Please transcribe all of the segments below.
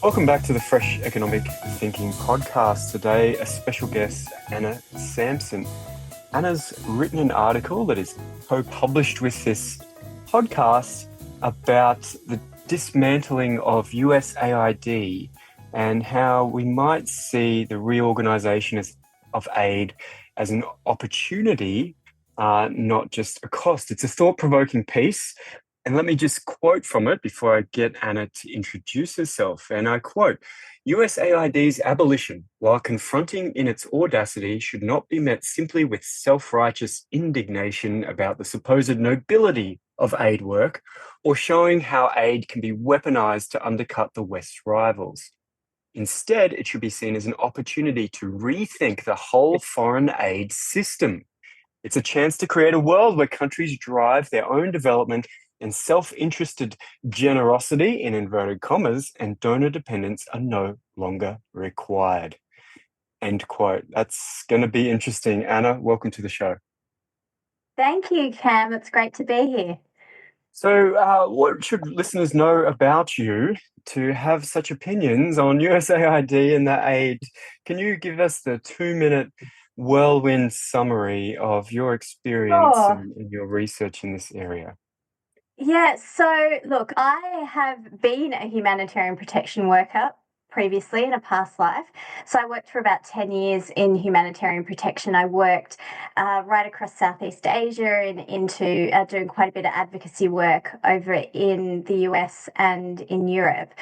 Welcome back to the Fresh Economic Thinking podcast. Today, a special guest, Anna Samson. Anna's written an article that is co-published with this podcast about the dismantling of USAID and how we might see the reorganization of aid as an opportunity, not just a cost. It's a thought-provoking piece. And let me just quote from it before I get Anna to introduce herself. And I quote, USAID's abolition, while confronting in its audacity, should not be met simply with self-righteous indignation about the supposed nobility of aid work or showing how aid can be weaponized to undercut the West's rivals. Instead, it should be seen as an opportunity to rethink the whole foreign aid system. It's a chance to create a world where countries drive their own development and self-interested generosity, in inverted commas, and donor dependence are no longer required. End quote. That's going to be interesting. Anna, welcome to the show. Thank you, Cam. It's great to be here. So what should listeners know about you to have such opinions on USAID and the aid? Can you give us the 2-minute whirlwind summary of your experience and your research in this area? Yeah, so look, I have been a humanitarian protection worker previously in a past life. So I worked for about 10 years in humanitarian protection. I worked right across Southeast Asia and into doing quite a bit of advocacy work over in the US and in Europe.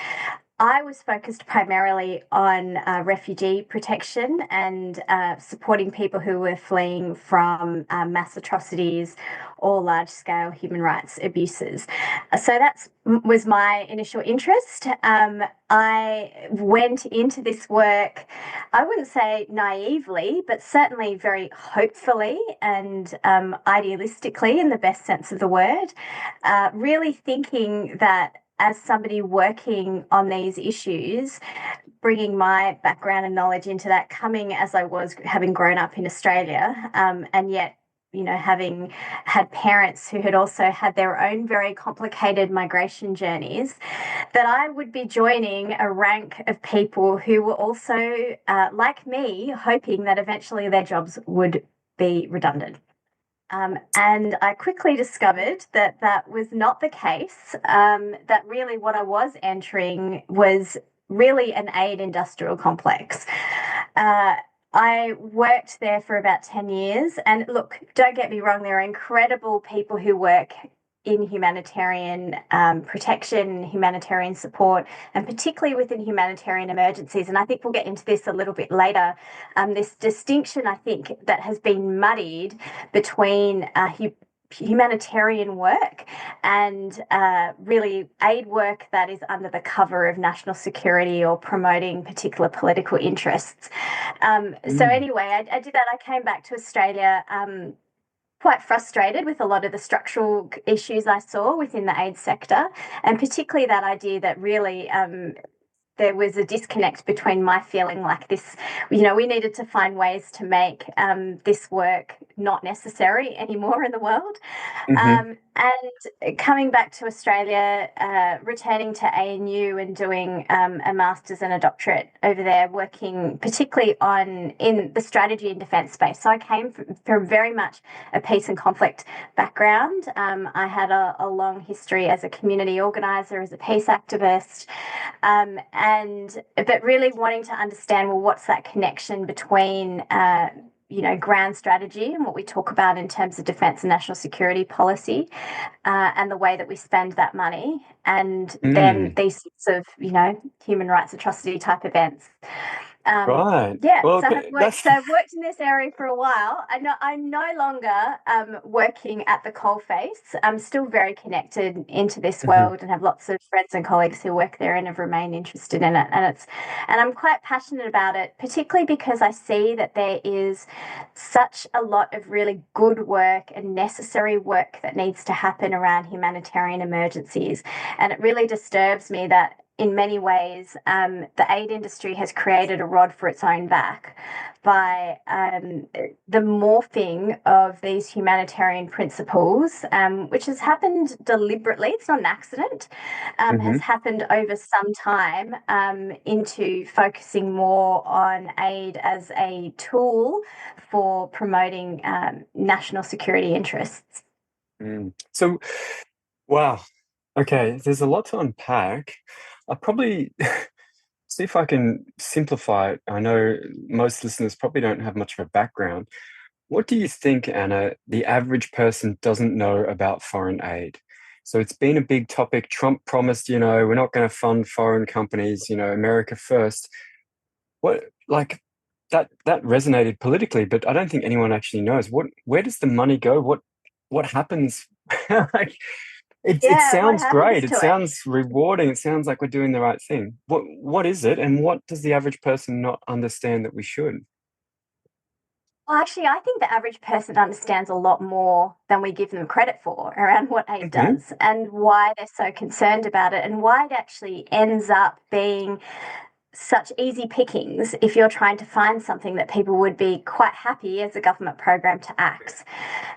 I was focused primarily on refugee protection and supporting people who were fleeing from mass atrocities or large-scale human rights abuses. So that was my initial interest. I went into this work, I wouldn't say naively, but certainly very hopefully and idealistically, in the best sense of the word, really thinking that as somebody working on these issues, bringing my background and knowledge into that, coming as I was, having grown up in Australia, and yet, having had parents who had also had their own very complicated migration journeys, that I would be joining a rank of people who were also, like me, hoping that eventually their jobs would be redundant. And I quickly discovered that that was not the case, that really what I was entering was really an aid industrial complex. I worked there for about 10 years. And look, don't get me wrong, there are incredible people who work in humanitarian protection, humanitarian support, and particularly within humanitarian emergencies. And I think we'll get into this a little bit later. This distinction, I think, that has been muddied between humanitarian work and really aid work that is under the cover of national security or promoting particular political interests. So anyway, I did that. I came back to Australia quite frustrated with a lot of the structural issues I saw within the aid sector, and particularly that idea that really there was a disconnect between my feeling like this, we needed to find ways to make this work not necessary anymore in the world. Mm-hmm. And coming back to Australia, returning to ANU and doing a master's and a doctorate over there, working particularly in the strategy and defence space. So I came from very much a peace and conflict background. I had a long history as a community organiser, as a peace activist, but really wanting to understand, well, what's that connection between grand strategy and what we talk about in terms of defence and national security policy, and the way that we spend that money, and then these sorts of, human rights atrocity type events. Right. Yeah, Well, so I've worked in this area for a while. I'm no longer working at the coalface. I'm still very connected into this world and have lots of friends and colleagues who work there and have remained interested in it. And I'm quite passionate about it, particularly because I see that there is such a lot of really good work and necessary work that needs to happen around humanitarian emergencies. And it really disturbs me that in many ways, the aid industry has created a rod for its own back by the morphing of these humanitarian principles, which has happened deliberately. It's not an accident. Has happened over some time into focusing more on aid as a tool for promoting national security interests. So, wow. Okay, there's a lot to unpack. I'll probably see if I can simplify it. I know most listeners probably don't have much of a background. What do you think, Anna, the average person doesn't know about foreign aid? So it's been a big topic. Trump promised, we're not going to fund foreign companies, America first. What, like, that resonated politically, but I don't think anyone actually knows. Where does the money go? What happens? Like, it Yeah, what sounds happens great. It to it? sounds rewarding. It sounds like we're doing the right thing. What is it, and what does the average person not understand that we should? Well, actually, I think the average person understands a lot more than we give them credit for around what aid Hmm. does and why they're so concerned about it and why it actually ends up being such easy pickings if you're trying to find something that people would be quite happy as a government program to axe.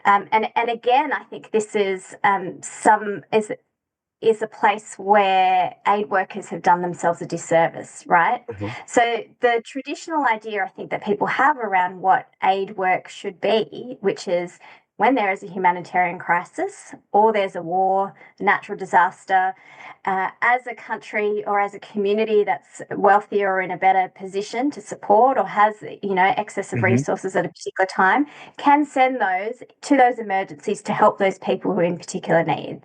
And again, I think this is a place where aid workers have done themselves a disservice, right? Hmm. So the traditional idea I think that people have around what aid work should be, which is when there is a humanitarian crisis or there's a war, natural disaster, as a country or as a community that's wealthier or in a better position to support or has excess of Hmm. resources at a particular time, can send those to those emergencies to help those people who are in particular need.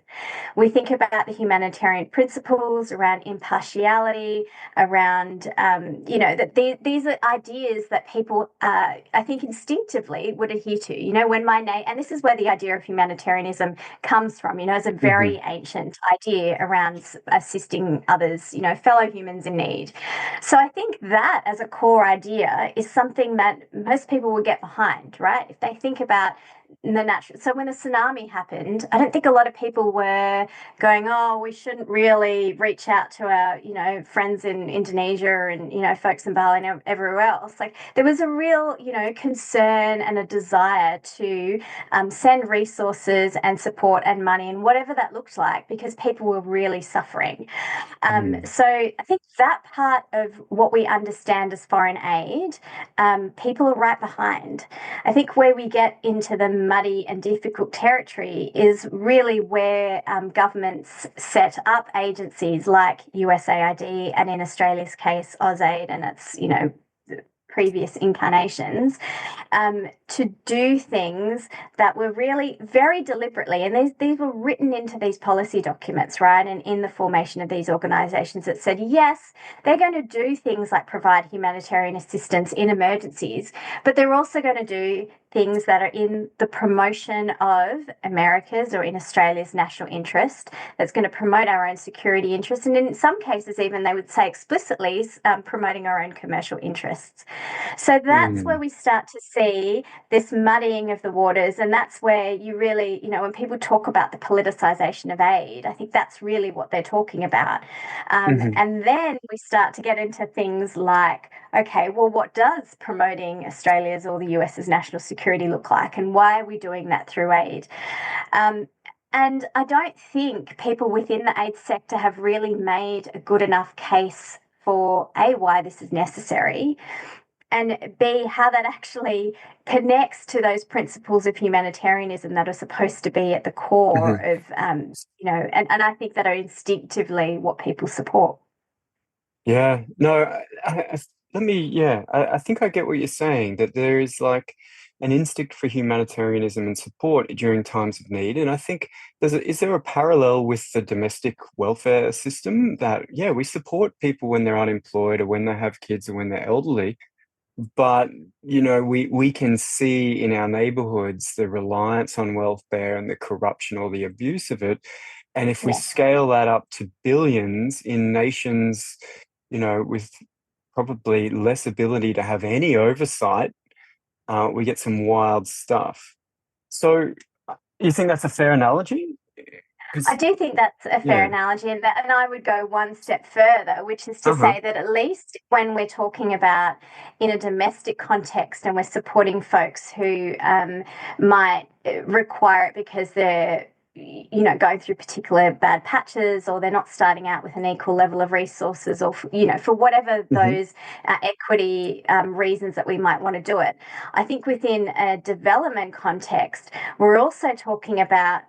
We think about the humanitarian principles around impartiality, around, that these are ideas that people, I think, instinctively would adhere to. When my name, and this is where the idea of humanitarianism comes from, as a Hmm. very ancient idea around assisting others, fellow humans in need. So I think that as a core idea is something that most people would get behind, right? If they think about the natural. So when the tsunami happened, I don't think a lot of people were going, oh, we shouldn't really reach out to our, friends in Indonesia and, folks in Bali and everywhere else. Like there was a real, concern and a desire to send resources and support and money and whatever that looked like because people were really suffering. So I think that part of what we understand as foreign aid, people are right behind. I think where we get into the muddy and difficult territory is really where governments set up agencies like USAID and in Australia's case, AusAid and its, previous incarnations to do things that were really very deliberately, and these were written into these policy documents, right? And in the formation of these organisations that said, yes, they're going to do things like provide humanitarian assistance in emergencies, but they're also going to do things that are in the promotion of America's or in Australia's national interest, that's going to promote our own security interests. And in some cases, even they would say explicitly promoting our own commercial interests. So that's where Mm. we start to see this muddying of the waters. And that's where you really, when people talk about the politicization of aid, I think that's really what they're talking about. Hmm. And then we start to get into things like, okay, well, what does promoting Australia's or the US's national security look like? And why are we doing that through aid? And I don't think people within the aid sector have really made a good enough case for A, why this is necessary, and B, how that actually connects to those principles of humanitarianism that are supposed to be at the core Hmm. of, and I think that are instinctively what people support. Yeah, no, let me, yeah, I think I get what you're saying, that there is like an instinct for humanitarianism and support during times of need. And I think is there a parallel with the domestic welfare system that, yeah, we support people when they're unemployed or when they have kids or when they're elderly, but we can see in our neighborhoods the reliance on welfare and the corruption or the abuse of it. And if we Yes. scale that up to billions in nations, with probably less ability to have any oversight, we get some wild stuff. So you think that's a fair analogy? I 'Cause- do think that's a fair yeah. analogy, and I would go one step further, which is to Uh-huh. say that at least when we're talking about in a domestic context and we're supporting folks who might require it because they're going through particular bad patches, or they're not starting out with an equal level of resources, or for whatever Hmm. those equity reasons that we might want to do it. I think within a development context, we're also talking about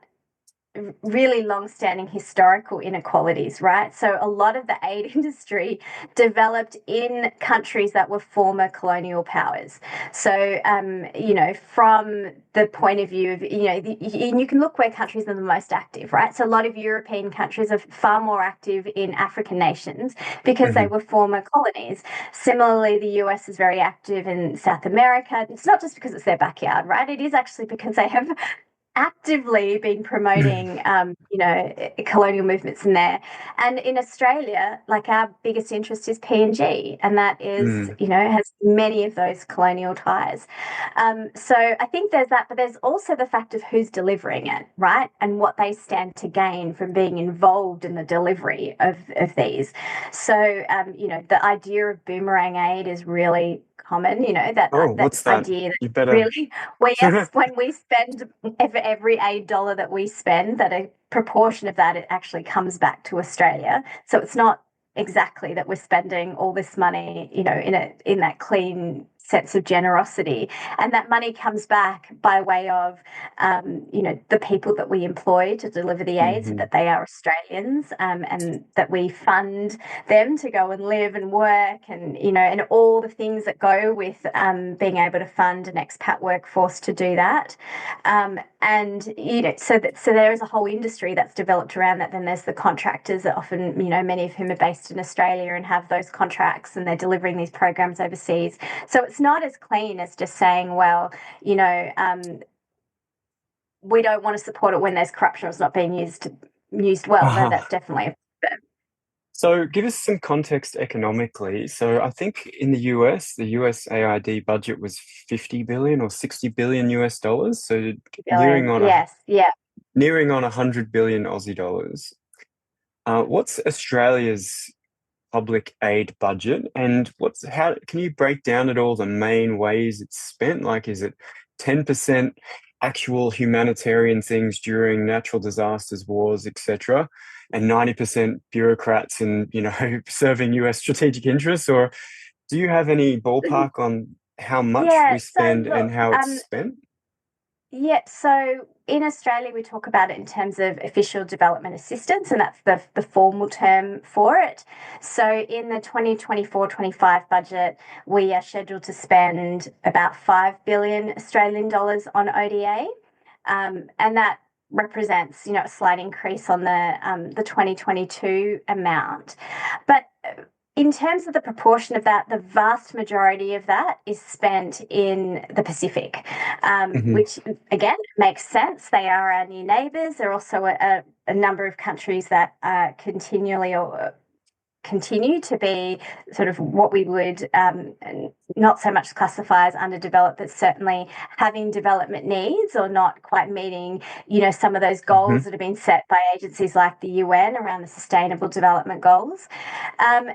really long-standing historical inequalities, right? So a lot of the aid industry developed in countries that were former colonial powers. So, from the point of view of, and you can look where countries are the most active, right? So a lot of European countries are far more active in African nations because they Hmm. were former colonies. Similarly, the US is very active in South America. It's not just because it's their backyard, right? It is actually because they have actively been promoting, colonial movements in there. And in Australia, like our biggest interest is PNG, and that is, Mm. has many of those colonial ties. So I think there's that, but there's also the fact of who's delivering it, right? And what they stand to gain from being involved in the delivery of these. So, the idea of boomerang aid is really common, Oh, that what's that? idea that You better. really, when we spend every aid dollar that we spend, that a proportion of that it actually comes back to Australia. So it's not exactly that we're spending all this money, in that clean sense of generosity, and that money comes back by way of, the people that we employ to deliver the aid, so Hmm. that they are Australians, and that we fund them to go and live and work, and all the things that go with being able to fund an expat workforce to do that. And so there is a whole industry that's developed around that. Then there's the contractors that often, many of whom are based in Australia and have those contracts, and they're delivering these programs overseas. So it's not as clean as just saying, well, we don't want to support it when there's corruption or it's not being used well. No, Uh-huh. that's definitely. So give us some context economically. So I think in the US, the USAID budget was 50 billion or 60 billion US dollars. So nearing Billion. on Yes. Yeah. 100 billion Aussie dollars. What's Australia's public aid budget, and how can you break down at all the main ways it's spent? Like, is it 10% actual humanitarian things during natural disasters, wars, etc., and 90% bureaucrats and serving US strategic interests? Or do you have any ballpark on how much Yeah. we So spend and look, how it's spent? yeah, so in Australia, we talk about it in terms of official development assistance, and that's the formal term for it. So in the 2024-25 budget, we are scheduled to spend about 5 billion Australian dollars on ODA. And that represents, a slight increase on the 2022 amount. But in terms of the proportion of that, the vast majority of that is spent in the Pacific, Hmm. which again makes sense. They are our new neighbours. There are also a number of countries that continually or continue to be sort of what we would not so much classify as underdeveloped, but certainly having development needs or not quite meeting, some of those Hmm. goals that have been set by agencies like the UN around the Sustainable Development Goals. Um,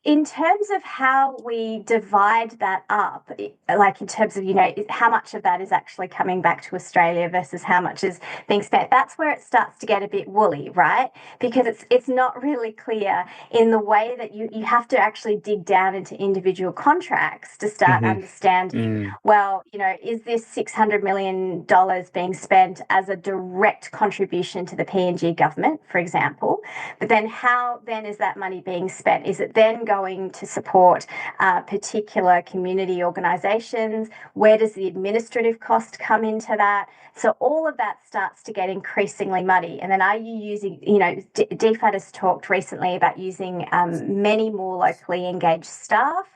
in terms of how we divide that up, like in terms of, how much of that is actually coming back to Australia versus how much is being spent, that's where it starts to get a bit woolly, right? Because it's not really clear in the way that you have to actually dig down into individual contracts to start Hmm. understanding, Mm. well, is this $600 million being spent as a direct contribution to the PNG government, for example? But then how then is that money being spent? Is it then going to support particular community organisations? Where does the administrative cost come into that? So all of that starts to get increasingly muddy. And then are you using, DFAT has talked recently about using many more locally engaged staff.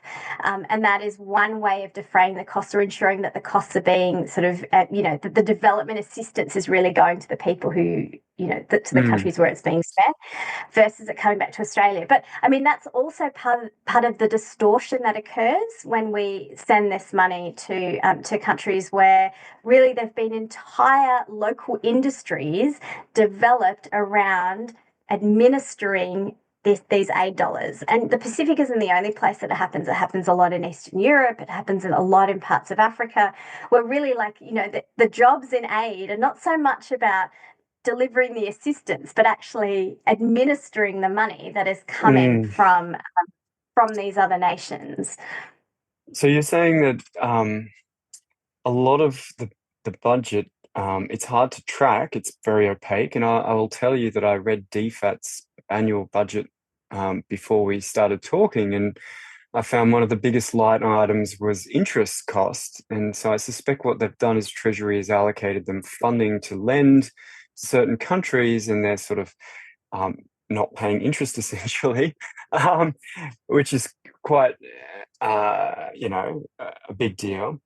And that is one way of defraying the costs, or ensuring that the costs are being sort of, the development assistance is really going to the people who to the countries where it's being spent, versus it coming back to Australia. But I mean, that's also part of the distortion that occurs when we send this money to countries where really there've been entire local industries developed around administering these aid dollars. And the Pacific isn't the only place that it happens. It happens a lot in Eastern Europe. It happens a lot in parts of Africa, where really, like, the jobs in aid are not so much about delivering the assistance, but actually administering the money that is coming from these other nations. So you're saying that a lot of the budget, it's hard to track. It's very opaque. And I will tell you that I read DFAT's annual budget before we started talking, and I found one of the biggest line items was interest cost. And so I suspect what they've done is Treasury has allocated them funding to lend to certain countries, and they're sort of not paying interest essentially, which is quite, a big deal.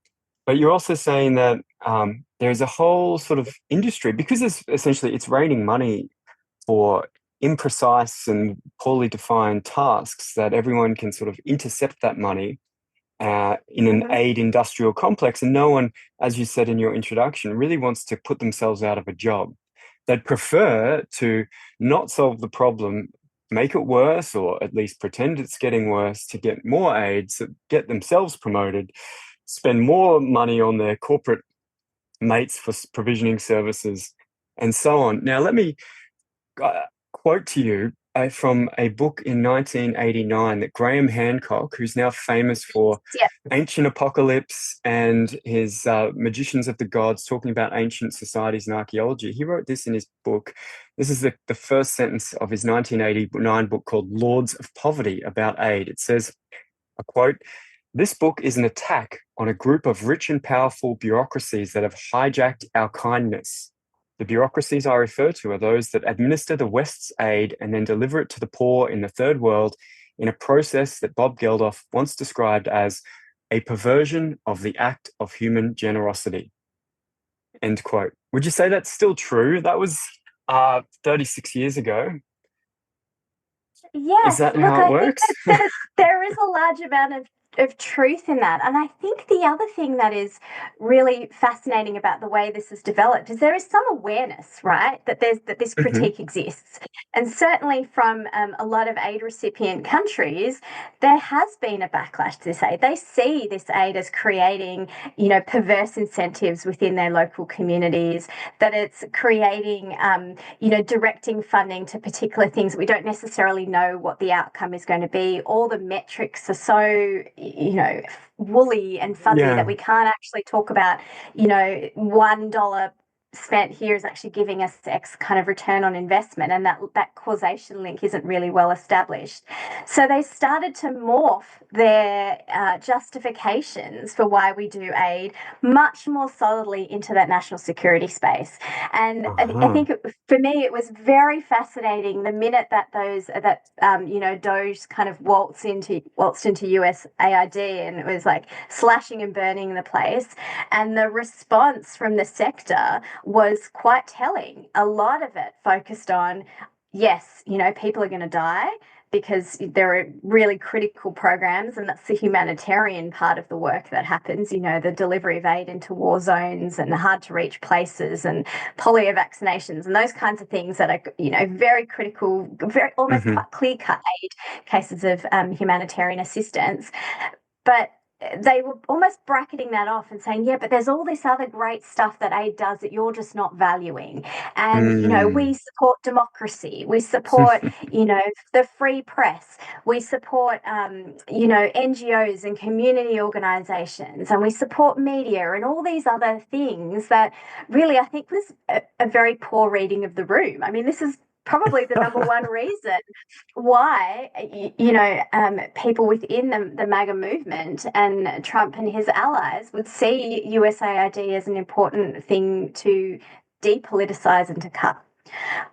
But you're also saying that there's a whole sort of industry, because it's raining money for imprecise and poorly defined tasks, that everyone can sort of intercept that money in an aid industrial complex. And no one, as you said in your introduction, really wants to put themselves out of a job. They'd prefer to not solve the problem, make it worse, or at least pretend it's getting worse to get more aid, so get themselves promoted, spend more money on their corporate mates for provisioning services, and so on. Now, let me quote to you from a book in 1989 that Graham Hancock, who's now famous for Ancient Apocalypse and his Magicians of the Gods, talking about ancient societies and archaeology, he wrote this in his book. This is the first sentence of his 1989 book called Lords of Poverty, about aid. It says, I quote, "This book is an attack on a group of rich and powerful bureaucracies that have hijacked our kindness. The bureaucracies I refer to are those that administer the West's aid and then deliver it to the poor in the third world in a process that Bob Geldof once described as a perversion of the act of human generosity." End quote. Would you say that's still true? That was 36 years ago. Yes, Is that look, how it I think works? that there is a large amount of truth in that. And I think the other thing that is really fascinating about the way this is developed is there is some awareness, right, that this critique exists. And certainly from a lot of aid recipient countries, there has been a backlash to this aid. They see this aid as creating, perverse incentives within their local communities, that it's creating, directing funding to particular things that we don't necessarily know what the outcome is going to be. All the metrics are so, woolly and fuzzy that we can't actually talk about, $1 spent here is actually giving us X kind of return on investment, and that causation link isn't really well established. So they started to morph their justifications for why we do aid much more solidly into that national security space. And I think for me it was very fascinating the minute that Doge kind of waltzed into USAID, and it was like slashing and burning the place, and the response from the sector was quite telling. A lot of it focused on, yes, people are going to die because there are really critical programs, and that's the humanitarian part of the work that happens, the delivery of aid into war zones and hard to reach places and polio vaccinations and those kinds of things that are, very critical, very almost clear-cut aid cases of humanitarian assistance. But they were almost bracketing that off and saying, yeah, but there's all this other great stuff that aid does that you're just not valuing. And, we support democracy. We support, the free press. We support, NGOs and community organizations. And we support media and all these other things that really, I think, was a very poor reading of the room. I mean, this is probably the number one reason why people within the MAGA movement and Trump and his allies would see USAID as an important thing to depoliticize and to cut,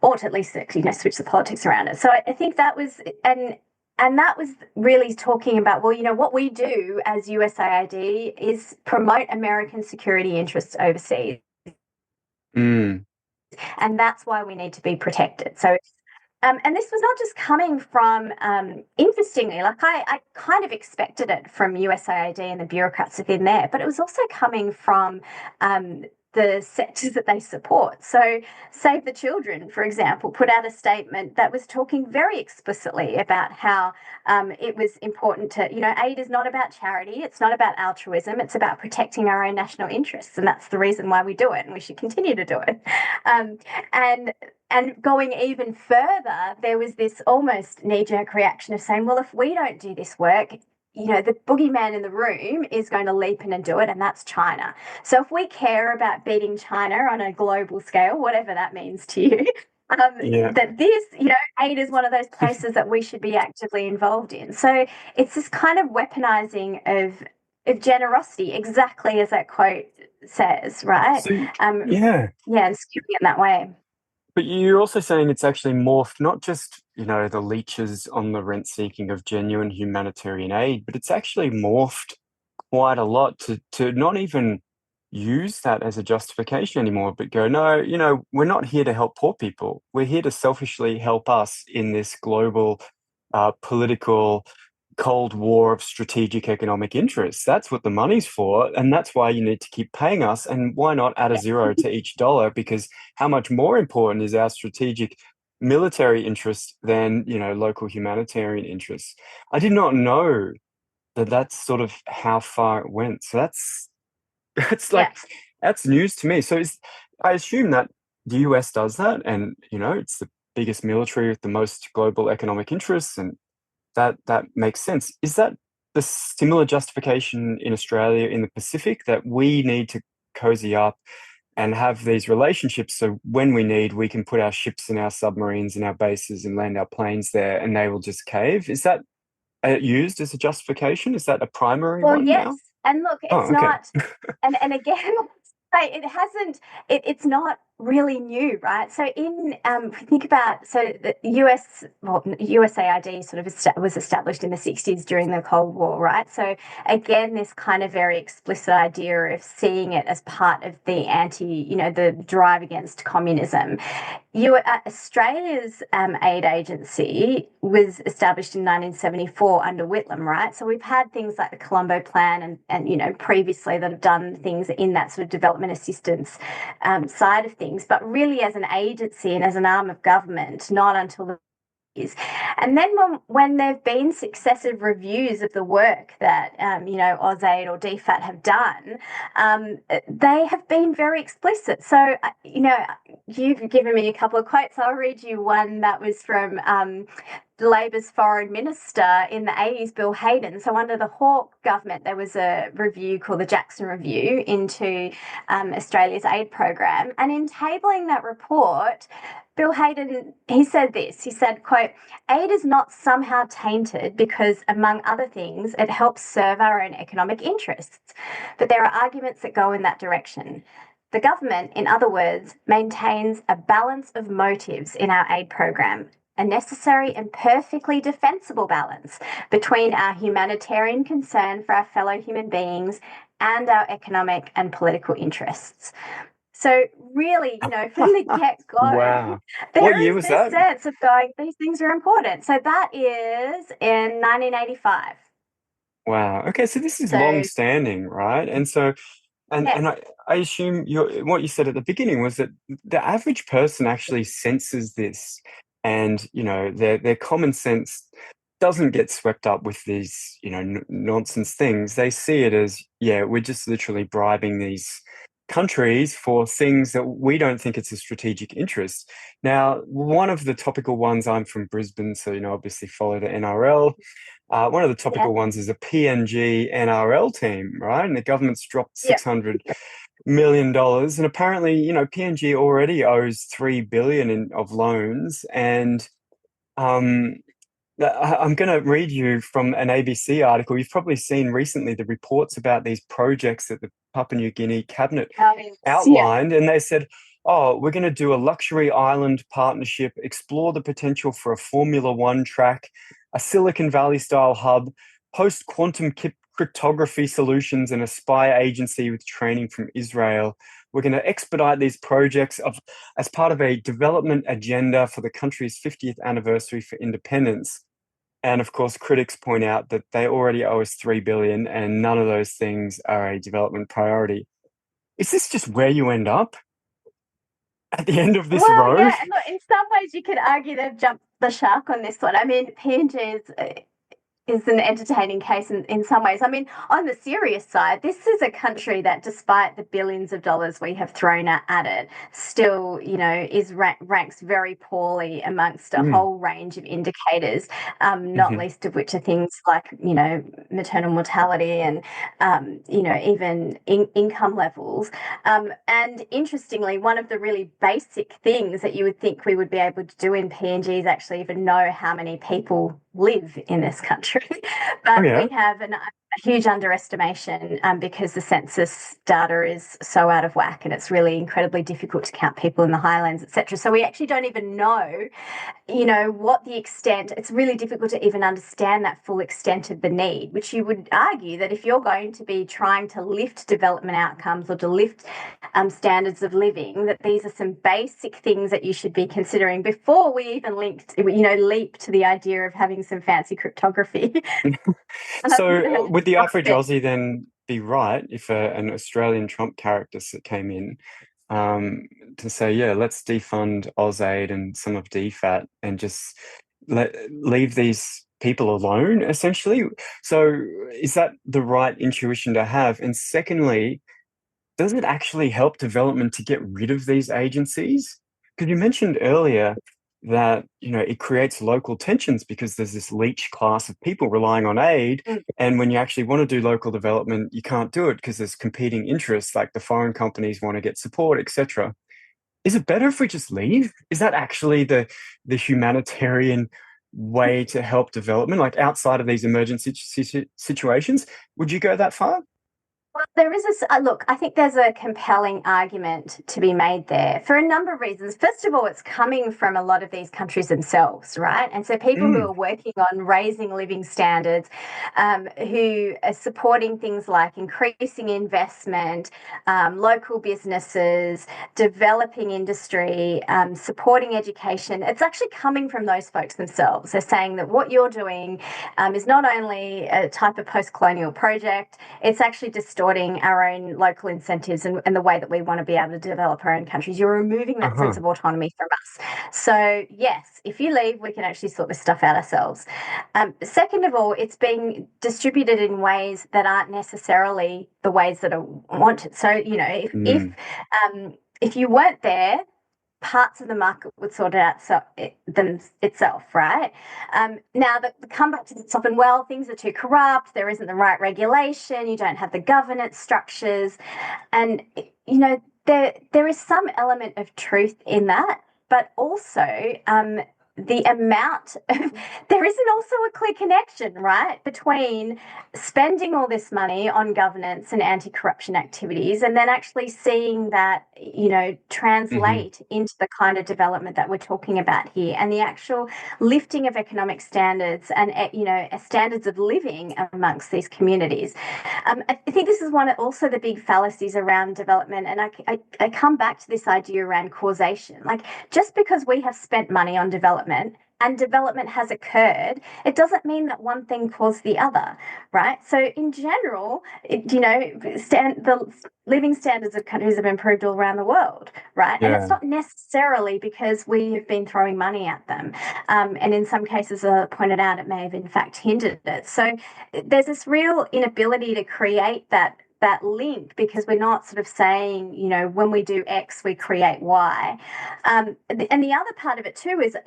or to at least switch the politics around it. So I think that was and that was really talking about, well, what we do as USAID is promote American security interests overseas. and that's why we need to be protected. So and this was not just coming from, interestingly, like I kind of expected it from USAID and the bureaucrats within there, but it was also coming from the sectors that they support. So, Save the Children, for example, put out a statement that was talking very explicitly about how it was important to, aid is not about charity, it's not about altruism, it's about protecting our own national interests. And that's the reason why we do it, and we should continue to do it. Um, and and going even further, there was this almost knee-jerk reaction of saying, well, if we don't do this work, the boogeyman in the room is going to leap in and do it, and that's China. So if we care about beating China on a global scale, whatever that means to you, Yeah. that this, aid is one of those places that we should be actively involved in. So it's this kind of weaponizing of generosity, exactly as that quote says, right? So, yeah. Yeah, and skewing it that way. But you're also saying it's actually morphed not just, the leeches on the rent seeking of genuine humanitarian aid, but it's actually morphed quite a lot to not even use that as a justification anymore, but go, no, we're not here to help poor people. We're here to selfishly help us in this global political Cold War of strategic economic interests. That's what the money's for. And that's why you need to keep paying us. And why not add a zero to each dollar? Because how much more important is our strategic military interest than, local humanitarian interests? I did not know that that's sort of how far it went. So that's Yeah. like, that's news to me. So I assume that the US does that, and, it's the biggest military with the most global economic interests, and that makes sense. Is that the similar justification in Australia in the Pacific, that we need to cozy up and have these relationships so when we need, we can put our ships and our submarines and our bases and land our planes there and they will just cave? Is that used as a justification? Is that a primary Well, one yes. now? And look, Oh, it's okay. not, and again, it hasn't, it's not really new, right? So if you think about, so the USAID sort of was established in the 60s during the Cold War, right? So again, this kind of very explicit idea of seeing it as part of the the drive against communism. Australia's aid agency was established in 1974 under Whitlam, right? So we've had things like the Colombo Plan and previously that have done things in that sort of development assistance side of things, but really as an agency and as an arm of government, not until the and then when there have been successive reviews of the work that, AusAid or DFAT have done, they have been very explicit. So, you've given me a couple of quotes. I'll read you one that was from Labor's foreign minister in the 80s, Bill Hayden. So under the Hawke government, there was a review called the Jackson Review into Australia's aid program. And in tabling that report, Bill Hayden, he said this, he said, quote, aid is not somehow tainted because, among other things, it helps serve our own economic interests. But there are arguments that go in that direction. The government, in other words, maintains a balance of motives in our aid program, a necessary and perfectly defensible balance between our humanitarian concern for our fellow human beings and our economic and political interests. So really, from the get-go, Wow. What there year is was this that? sense of going, these things are important. So that is in 1985. Wow. Okay, so this is long So standing, right? And so and yes, and I assume what you said at the beginning was that the average person actually senses this, and their common sense doesn't get swept up with these nonsense things. They see it as, yeah, we're just literally bribing these countries for things that we don't think it's a strategic interest. Now, one of the topical ones, I'm from Brisbane, so obviously follow the NRL. One of the yeah, topical ones is a PNG NRL team, right? And the government's dropped yeah. $600 million, and apparently, PNG already owes $3 billion of loans. And um, I'm going to read you from an ABC article. You've probably seen recently the reports about these projects that the Papua New Guinea cabinet Yeah. outlined, and they said, oh, we're going to do a luxury island partnership, explore the potential for a Formula One track, a Silicon Valley style hub, post quantum cryptography solutions, and a spy agency with training from Israel. we're going to expedite these projects as part of a development agenda for the country's 50th anniversary for independence. And of course, critics point out that they already owe us $3 billion and none of those things are a development priority. Is this just where you end up at the end of this Well, road? yeah, look, in some ways you could argue they've jumped the shark on this one. I mean, PNG is an entertaining case in some ways. I mean, on the serious side, this is a country that, despite the billions of dollars we have thrown at it, still, is ranks very poorly amongst a whole range of indicators, not least of which are things like, maternal mortality and, even income levels. And interestingly, one of the really basic things that you would think we would be able to do in PNG is actually even know how many people live in this country. Oh, But yeah. we have a huge underestimation because the census data is so out of whack and it's really incredibly difficult to count people in the highlands, etc. So we actually don't even know, what the extent, it's really difficult to even understand that full extent of the need, which you would argue that if you're going to be trying to lift development outcomes or to lift standards of living, that these are some basic things that you should be considering before we even leap to the idea of having some fancy cryptography. So would the average Aussie then be right if an Australian Trump character came in to say, yeah, let's defund AusAid and some of DFAT and just leave these people alone, essentially? So is that the right intuition to have? And secondly, does it actually help development to get rid of these agencies? Because you mentioned earlier that it creates local tensions because there's this leech class of people relying on aid, and when you actually want to do local development, you can't do it because there's competing interests, like the foreign companies want to get support, etc. Is it better if we just leave? Is that actually the humanitarian way to help development, like outside of these emergency situations? Would you go that far? Well, there is look, I think there's a compelling argument to be made there for a number of reasons. First of all, it's coming from a lot of these countries themselves, right? And so people who are working on raising living standards, who are supporting things like increasing investment, local businesses, developing industry, supporting education, it's actually coming from those folks themselves. They're saying that what you're doing is not only a type of post-colonial project, it's actually distorting our own local incentives and the way that we want to be able to develop our own countries. You're removing that sense of autonomy from us. So, yes, if you leave, we can actually sort this stuff out ourselves. Second of all, it's being distributed in ways that aren't necessarily the ways that are wanted. So, if you weren't there, parts of the market would sort it out itself, right? Now, the comeback to the top, and well, things are too corrupt, there isn't the right regulation, you don't have the governance structures, and there is some element of truth in that, but also the amount there isn't also a clear connection, right, between spending all this money on governance and anti-corruption activities and then actually seeing that translate into the kind of development that we're talking about here and the actual lifting of economic standards and standards of living amongst these communities. I think this is one of also the big fallacies around development, and I come back to this idea around causation. Like, just because we have spent money on development and development has occurred, it doesn't mean that one thing caused the other, right? So in general, the living standards of countries have improved all around the world, right? Yeah. And it's not necessarily because we have been throwing money at them. And in some cases, pointed out, it may have in fact hindered it. So there's this real inability to create that link, because we're not sort of saying, when we do X, we create Y. And the other part of it too is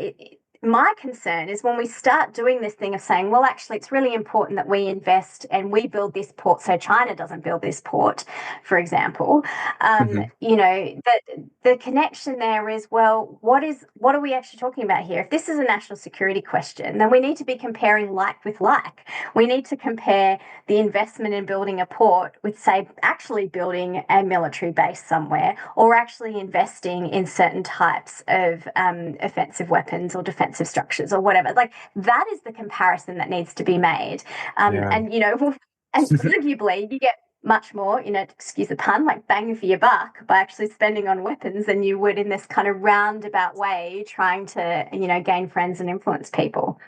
my concern is when we start doing this thing of saying, well, actually, it's really important that we invest and we build this port so China doesn't build this port, for example. The connection there is, well, what are we actually talking about here? If this is a national security question, then we need to be comparing like with like. We need to compare the investment in building a port with, say, actually building a military base somewhere, or actually investing in certain types of offensive weapons or defensive structures or whatever. Like, that is the comparison that needs to be made. And arguably you get much more, excuse the pun, like bang for your buck by actually spending on weapons than you would in this kind of roundabout way trying to, gain friends and influence people.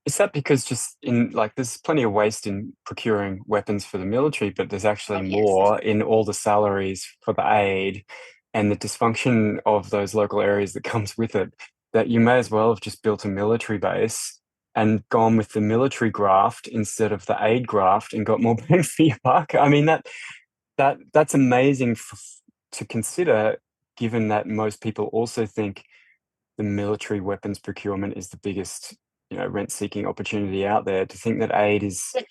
Is that because just there's plenty of waste in procuring weapons for the military, but there's actually Oh, yes. more in all the salaries for the aid and the dysfunction of those local areas that comes with it, that you may as well have just built a military base and gone with the military graft instead of the aid graft and got more bang for your buck? I mean, that's amazing to consider, given that most people also think the military weapons procurement is the biggest, rent-seeking opportunity out there. To think that aid is Yes.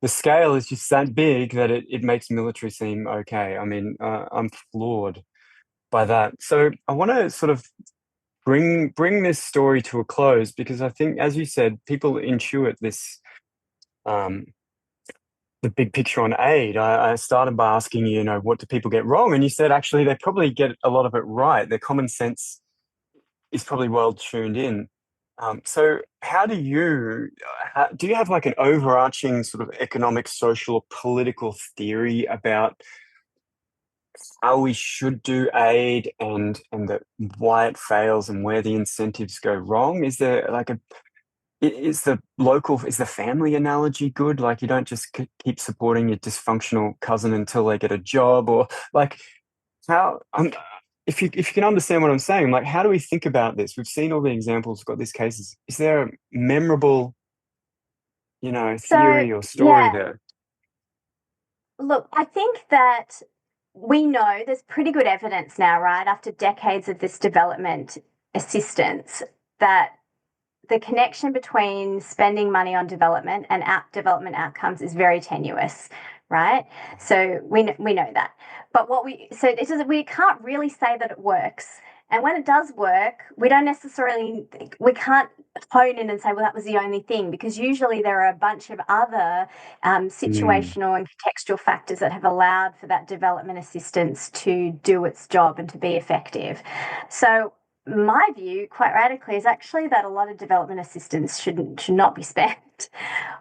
the scale is just that big that it makes military seem okay. I mean, I'm floored by that. So I want to sort of bring this story to a close, because I think, as you said, people intuit this um, the big picture on aid. I started by asking you, what do people get wrong? And you said actually they probably get a lot of it right. Their common sense is probably well tuned in. So how do you have like an overarching sort of economic, social, or political theory about how we should do aid and why it fails and where the incentives go wrong? Is there like is the family analogy good? Like, you don't just keep supporting your dysfunctional cousin until they get a job, or like how if you can understand what I'm saying, like, how do we think about this? We've seen all the examples, we've got these cases. Is there a memorable, So, theory or story yeah, there? look, I think that we know there's pretty good evidence now, right, after decades of this development assistance, that the connection between spending money on development and development outcomes is very tenuous, right? So we know that. But we can't really say that it works. And when it does work, we can't hone in and say, well, that was the only thing, because usually there are a bunch of other Mm, situational and contextual factors that have allowed for that development assistance to do its job and to be effective. So my view, quite radically, is actually that a lot of development assistance should not be spent.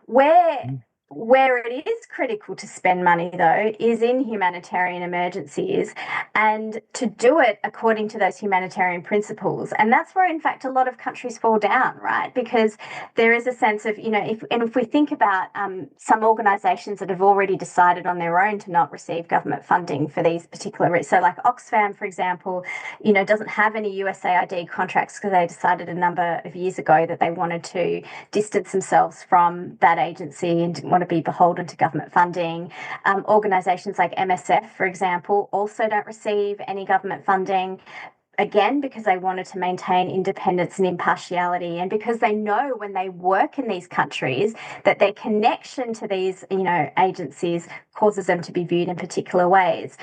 Where mm, where it is critical to spend money, though, is in humanitarian emergencies, and to do it according to those humanitarian principles. And that's where, in fact, a lot of countries fall down, right? Because there is a sense of, if we think about some organisations that have already decided on their own to not receive government funding for these particular, so like Oxfam, for example, doesn't have any USAID contracts because they decided a number of years ago that they wanted to distance themselves from that agency and didn't want to be beholden to government funding. Organisations like MSF, for example, also don't receive any government funding, again, because they wanted to maintain independence and impartiality, and because they know when they work in these countries that their connection to these, agencies causes them to be viewed in particular ways.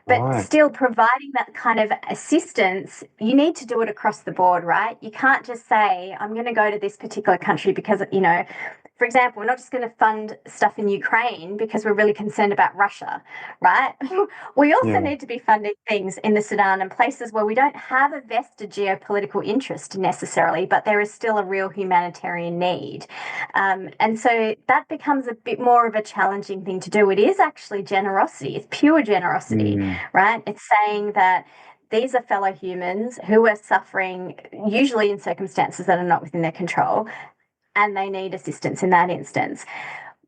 But right. still, providing that kind of assistance, you need to do it across the board, right? You can't just say, I'm going to go to this particular country because, for example, we're not just going to fund stuff in Ukraine because we're really concerned about Russia, right? We also Yeah. need to be funding things in the Sudan and places where we don't have a vested geopolitical interest necessarily, but there is still a real humanitarian need. And so that becomes a bit more of a challenging thing to do. It is actually generosity, it's pure generosity, Mm, right? It's saying that these are fellow humans who are suffering, usually in circumstances that are not within their control, and they need assistance in that instance.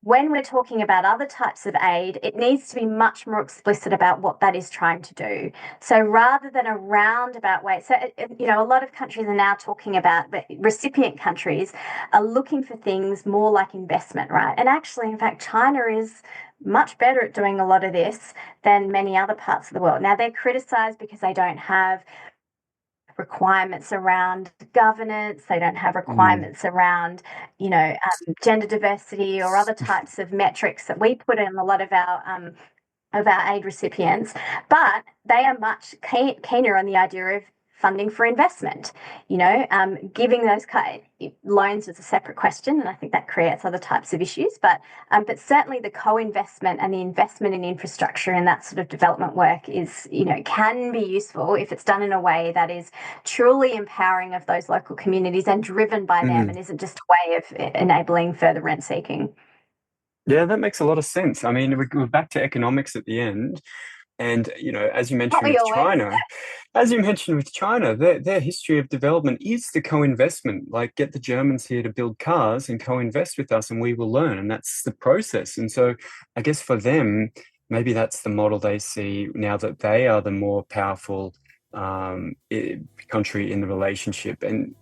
When we're talking about other types of aid, it needs to be much more explicit about what that is trying to do. So rather than a roundabout way, so, a lot of countries are now talking about, but recipient countries are looking for things more like investment, right? And actually, in fact, China is much better at doing a lot of this than many other parts of the world. Now, they're criticized because they don't have requirements around governance. They don't have mm, requirements around, gender diversity or other types of metrics that we put in a lot of our aid recipients. But they are much keener on the idea of funding for investment. Giving those loans is a separate question, and I think that creates other types of issues. But certainly the co-investment and the investment in infrastructure and that sort of development work is, can be useful if it's done in a way that is truly empowering of those local communities and driven by them, mm. and isn't just a way of enabling further rent seeking. Yeah, that makes a lot of sense. I mean, we're back to economics at the end. And, as you Aren't mentioned we with always? China, their history of development is the co-investment. Like, get the Germans here to build cars and co-invest with us, and we will learn. And that's the process. And so I guess for them, maybe that's the model they see now that they are the more powerful country in the relationship. And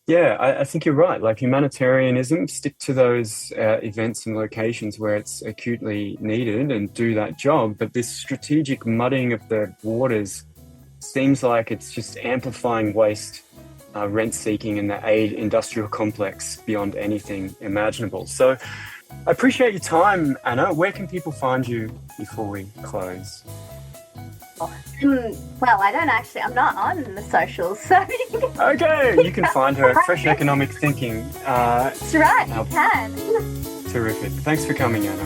yeah, I think you're right. Like humanitarianism, stick to those events and locations where it's acutely needed and do that job. But this strategic muddying of the waters seems like it's just amplifying waste, rent seeking, and the aid industrial complex beyond anything imaginable. So I appreciate your time, Anna. Where can people find you before we close? Well, I'm not on the socials, so Okay, you can find her at Fresh Economic Thinking. That's right, you can. Terrific. Thanks for coming, Anna.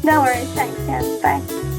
No worries, thanks, yeah, bye.